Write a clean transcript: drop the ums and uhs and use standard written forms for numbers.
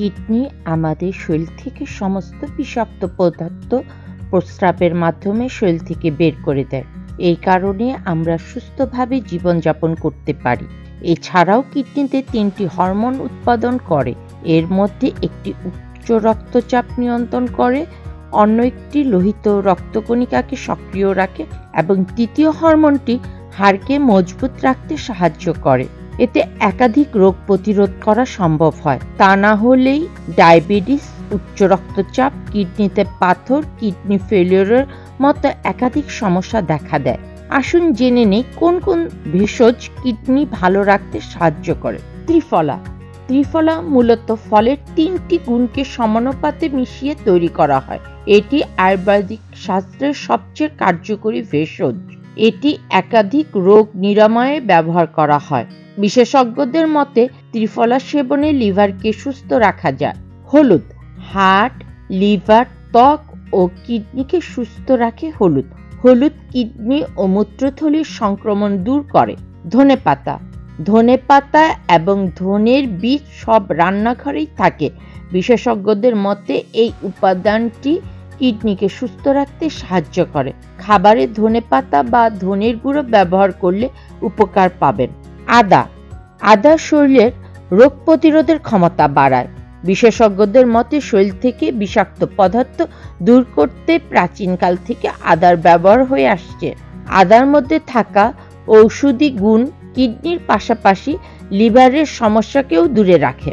Kidney আমাদের শরীর থেকে সমস্ত বিষাক্ত পদার্থ প্রস্রাবের মাধ্যমে শরীর থেকে বের করে দেয়। এই কারণে আমরা সুস্থভাবে জীবনযাপন করতে পারি। এছাড়াও কিডনিতে 3টি হরমোন উৎপাদন করে। এর মধ্যে একটি উচ্চ রক্তচাপ নিয়ন্ত্রণ করে, অন্য একটি লোহিত রক্তকণিকাকে সক্রিয় রাখে এবং তৃতীয় হরমোনটি হাড়কে মজবুত রাখতে সাহায্য করে। এতে একাধিক রোগ প্রতিরোধ করা সম্ভব হয়। তা না হলেই ডায়াবেটিস, উচ্চ রক্তচাপ, কিডনিতে পাথর, কিডনি ফেলিওরের মতো একাধিক সমস্যা দেখা দেয়। আসুন জেনে নেই কোন কোন ভেষজ কিডনি ভালো রাখতে সাহায্য করে। ত্রিফলা। ত্রিফলা মূলত ফলের 3টি গুণকে সমানুপাতে মিশিয়ে তৈরি করা হয়। এটি আয়ুর্বেদিক শাস্ত্রের সবচেয়ে কার্যকরী ভেষজ। এটি একাধিক রোগ নিরাময়ে ব্যবহার করা হয়। বিশেষজ্ঞদের মতে ত্রিফলা সেবনে লিভারকে সুস্থ রাখা যায়। হলুদ। হার্ট, লিভার, ত্বক ও কিডনিকে সুস্থ রাখে হলুদ। হলুদ কিডনি ও মূত্রথলির সংক্রমণ দূর করে। ধনেপাতা। ধনেপাতা এবং ধনের বীজ সব রান্নাঘরেই থাকে। বিশেষজ্ঞদের মতে এই উপাদানটি কিডনিকে সুস্থ রাখতে সাহায্য করে। খাবারে ধনেপাতা বা ধনের গুঁড়ো ব্যবহার করলে উপকার পাবেন। আদা। আদা শরীরের রোগ প্রতিরোধের ক্ষমতা বাড়ায়। বিশেষজ্ঞদের মতে শরীর থেকে বিষাক্ত পদার্থ দূর করতে প্রাচীনকাল থেকে আদার ব্যবহার হয়ে আসছে। আদার মধ্যে থাকা ঔষধি গুণ কিডনির পাশাপাশি লিভারের সমস্যাকেও দূরে রাখে।